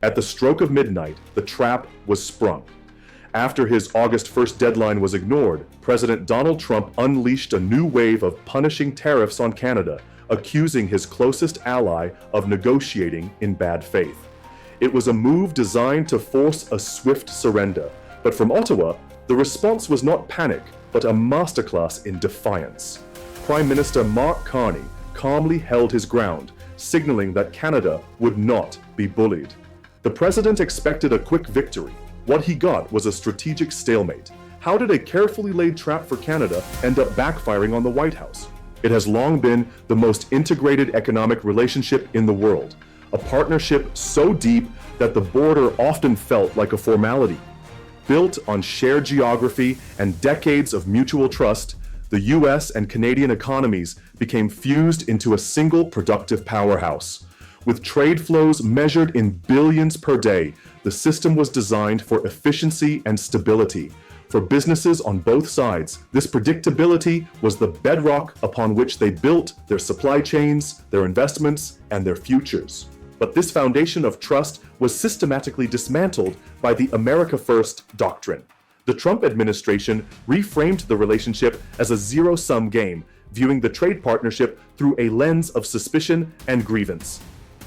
At the stroke of midnight, the trap was sprung. After his August 1st deadline was ignored, President Donald Trump unleashed a new wave of punishing tariffs on Canada, accusing his closest ally of negotiating in bad faith. It was a move designed to force a swift surrender, but from Ottawa, the response was not panic, but a masterclass in defiance. Prime Minister Mark Carney calmly held his ground, signaling that Canada would not be bullied. The president expected a quick victory. What he got was a strategic stalemate. How did a carefully laid trap for Canada end up backfiring on the White House? It has long been the most integrated economic relationship in the world, a partnership so deep that the border often felt like a formality. Built on shared geography and decades of mutual trust, the US and Canadian economies became fused into a single productive powerhouse. With trade flows measured in billions per day, the system was designed for efficiency and stability. For businesses on both sides, this predictability was the bedrock upon which they built their supply chains, their investments, and their futures. But this foundation of trust was systematically dismantled by the America First doctrine. The Trump administration reframed the relationship as a zero-sum game, viewing the trade partnership through a lens of suspicion and grievance.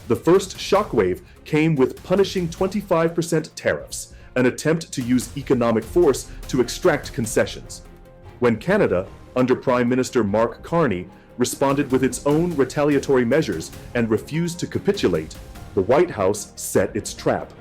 The first shockwave came with punishing 25% tariffs, an attempt to use economic force to extract concessions. When Canada, under Prime Minister Mark Carney, responded with its own retaliatory measures and refused to capitulate, the White House set its trap.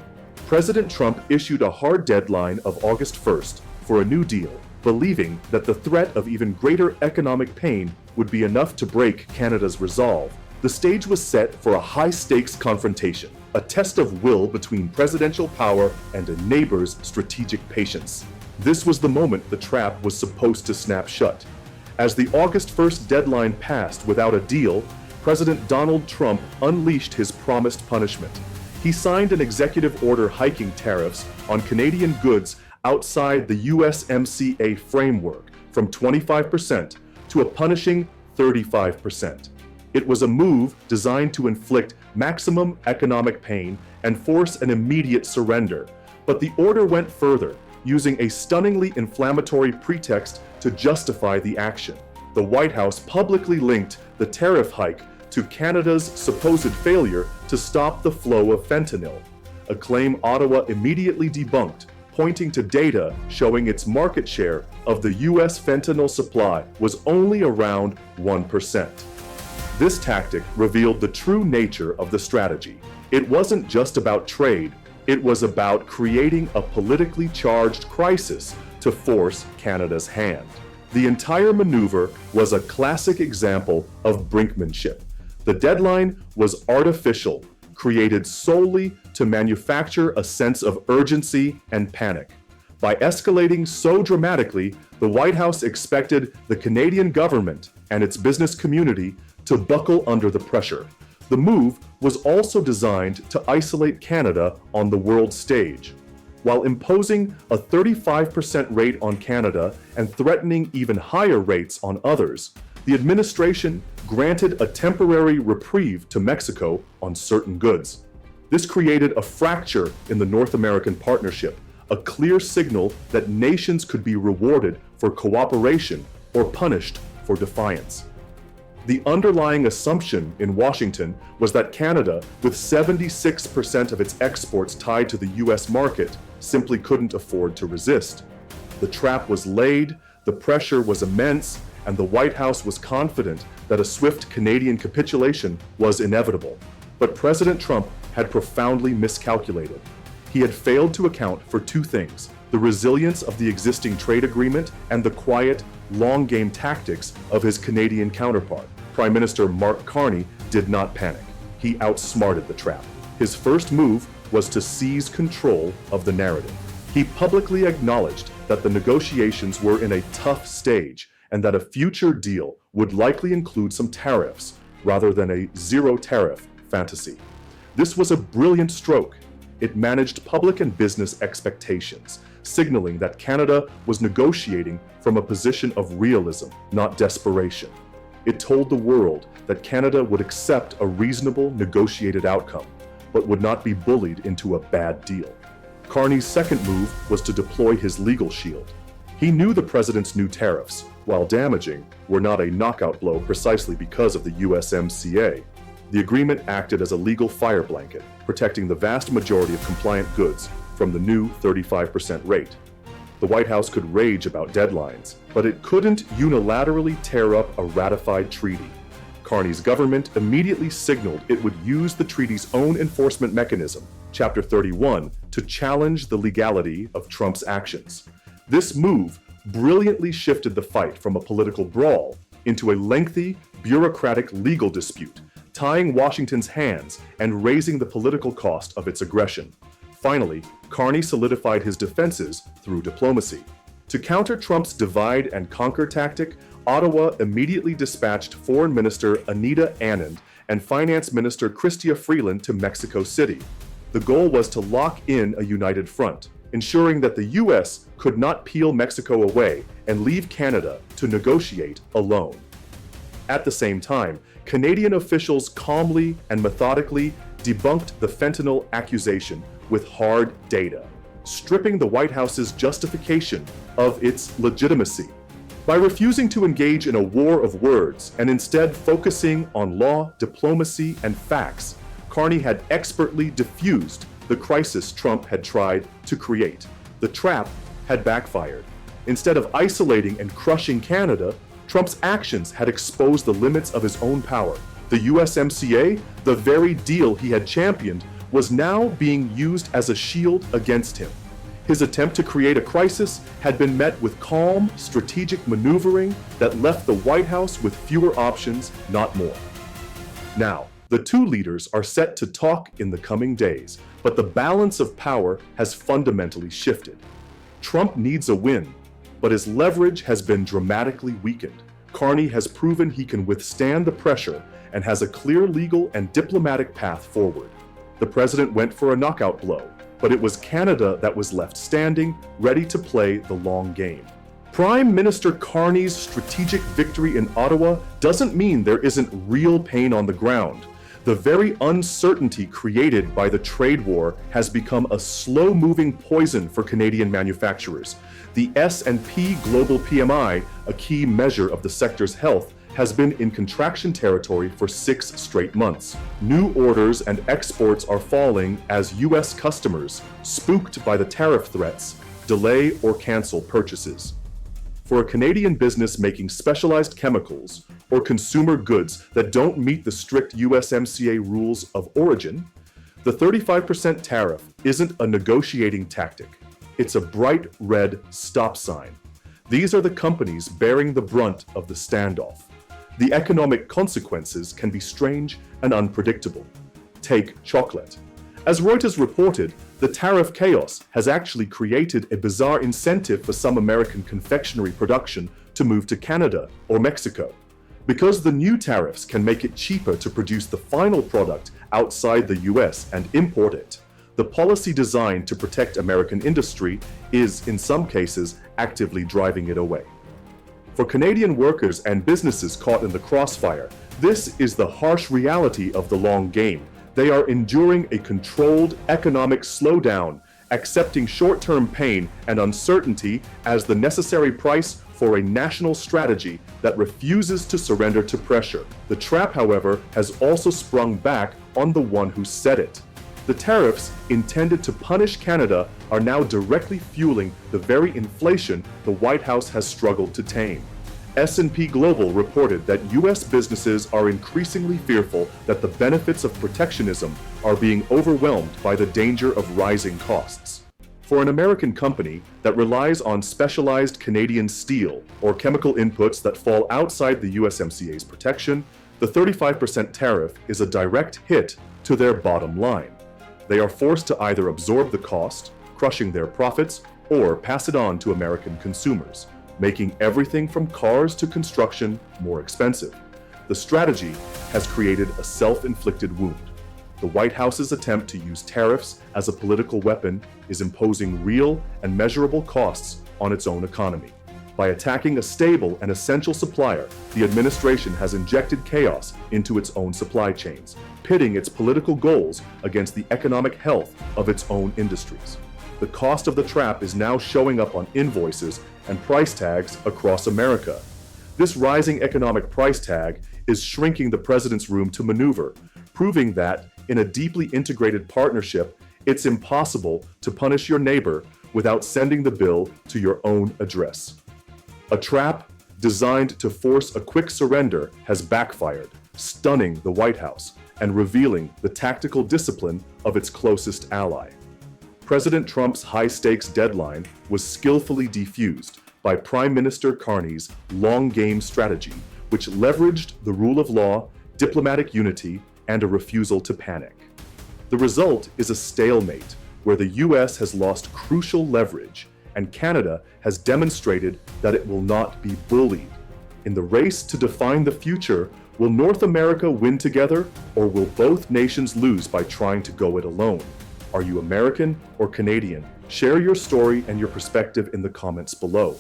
President Trump issued a hard deadline of August 1st for a new deal, believing that the threat of even greater economic pain would be enough to break Canada's resolve. The stage was set for a high-stakes confrontation, a test of will between presidential power and a neighbor's strategic patience. This was the moment the trap was supposed to snap shut. As the August 1st deadline passed without a deal, President Donald Trump unleashed his promised punishment. He signed an executive order hiking tariffs on Canadian goods outside the USMCA framework from 25% to a punishing 35%. It was a move designed to inflict maximum economic pain and force an immediate surrender. But the order went further, using a stunningly inflammatory pretext to justify the action. The White House publicly linked the tariff hike to Canada's supposed failure to stop the flow of fentanyl, a claim Ottawa immediately debunked, pointing to data showing its market share of the US fentanyl supply was only around 1%. This tactic revealed the true nature of the strategy. It wasn't just about trade, it was about creating a politically charged crisis to force Canada's hand. The entire maneuver was a classic example of brinkmanship. The deadline was artificial, created solely to manufacture a sense of urgency and panic. By escalating so dramatically, the White House expected the Canadian government and its business community to buckle under the pressure. The move was also designed to isolate Canada on the world stage. While imposing a 35% rate on Canada and threatening even higher rates on others, the administration granted a temporary reprieve to Mexico on certain goods. This created a fracture in the North American partnership, a clear signal that nations could be rewarded for cooperation or punished for defiance. The underlying assumption in Washington was that Canada, with 76% of its exports tied to the US market, simply couldn't afford to resist. The trap was laid, the pressure was immense, and the White House was confident that a swift Canadian capitulation was inevitable. But President Trump had profoundly miscalculated. He had failed to account for two things: the resilience of the existing trade agreement and the quiet, long-game tactics of his Canadian counterpart. Prime Minister Mark Carney did not panic. He outsmarted the trap. His first move was to seize control of the narrative. He publicly acknowledged that the negotiations were in a tough stage and that a future deal would likely include some tariffs rather than a zero-tariff fantasy. This was a brilliant stroke. It managed public and business expectations, signaling that Canada was negotiating from a position of realism, not desperation. It told the world that Canada would accept a reasonable negotiated outcome, but would not be bullied into a bad deal. Carney's second move was to deploy his legal shield. He knew the president's new tariffs, while damaging, were not a knockout blow precisely because of the USMCA. The agreement acted as a legal fire blanket, protecting the vast majority of compliant goods from the new 35% rate. The White House could rage about deadlines, but it couldn't unilaterally tear up a ratified treaty. Carney's government immediately signaled it would use the treaty's own enforcement mechanism, Chapter 31, to challenge the legality of Trump's actions. This move brilliantly shifted the fight from a political brawl into a lengthy, bureaucratic legal dispute, tying Washington's hands and raising the political cost of its aggression. Finally, Carney solidified his defenses through diplomacy. To counter Trump's divide and conquer tactic, Ottawa immediately dispatched Foreign Minister Anita Anand and Finance Minister Chrystia Freeland to Mexico City. The goal was to lock in a united front, ensuring that the U.S. could not peel Mexico away and leave Canada to negotiate alone. At the same time, Canadian officials calmly and methodically debunked the fentanyl accusation with hard data, stripping the White House's justification of its legitimacy. By refusing to engage in a war of words and instead focusing on law, diplomacy, and facts, Carney had expertly diffused the crisis Trump had tried to create. The trap had backfired. Instead of isolating and crushing Canada, Trump's actions had exposed the limits of his own power. The USMCA, the very deal he had championed, was now being used as a shield against him. His attempt to create a crisis had been met with calm, strategic maneuvering that left the White House with fewer options, not more. Now, the two leaders are set to talk in the coming days, but the balance of power has fundamentally shifted. Trump needs a win, but his leverage has been dramatically weakened. Carney has proven he can withstand the pressure and has a clear legal and diplomatic path forward. The president went for a knockout blow, but it was Canada that was left standing, ready to play the long game. Prime Minister Carney's strategic victory in Ottawa doesn't mean there isn't real pain on the ground. The very uncertainty created by the trade war has become a slow-moving poison for Canadian manufacturers. The S&P Global PMI, a key measure of the sector's health, has been in contraction territory for 6 straight months. New orders and exports are falling as U.S. customers, spooked by the tariff threats, delay or cancel purchases. For a Canadian business making specialized chemicals or consumer goods that don't meet the strict USMCA rules of origin, the 35% tariff isn't a negotiating tactic. It's a bright red stop sign. These are the companies bearing the brunt of the standoff. The economic consequences can be strange and unpredictable. Take chocolate. As Reuters reported, the tariff chaos has actually created a bizarre incentive for some American confectionery production to move to Canada or Mexico. Because the new tariffs can make it cheaper to produce the final product outside the US and import it, the policy designed to protect American industry is, in some cases, actively driving it away. For Canadian workers and businesses caught in the crossfire, this is the harsh reality of the long game. They are enduring a controlled economic slowdown, accepting short-term pain and uncertainty as the necessary price for a national strategy that refuses to surrender to pressure. The trap, however, has also sprung back on the one who set it. The tariffs intended to punish Canada are now directly fueling the very inflation the White House has struggled to tame. S&P Global reported that U.S. businesses are increasingly fearful that the benefits of protectionism are being overwhelmed by the danger of rising costs. For an American company that relies on specialized Canadian steel or chemical inputs that fall outside the USMCA's protection, the 35% tariff is a direct hit to their bottom line. They are forced to either absorb the cost, crushing their profits, or pass it on to American consumers, making everything from cars to construction more expensive. The strategy has created a self-inflicted wound. The White House's attempt to use tariffs as a political weapon is imposing real and measurable costs on its own economy. By attacking a stable and essential supplier, the administration has injected chaos into its own supply chains, pitting its political goals against the economic health of its own industries. The cost of the trap is now showing up on invoices and price tags across America. This rising economic price tag is shrinking the president's room to maneuver, proving that, in a deeply integrated partnership, it's impossible to punish your neighbor without sending the bill to your own address. A trap designed to force a quick surrender has backfired, stunning the White House and revealing the tactical discipline of its closest ally. President Trump's high-stakes deadline was skillfully defused by Prime Minister Carney's long-game strategy, which leveraged the rule of law, diplomatic unity, and a refusal to panic. The result is a stalemate where the US has lost crucial leverage and Canada has demonstrated that it will not be bullied. In the race to define the future, will North America win together, or will both nations lose by trying to go it alone? Are you American or Canadian? Share your story and your perspective in the comments below.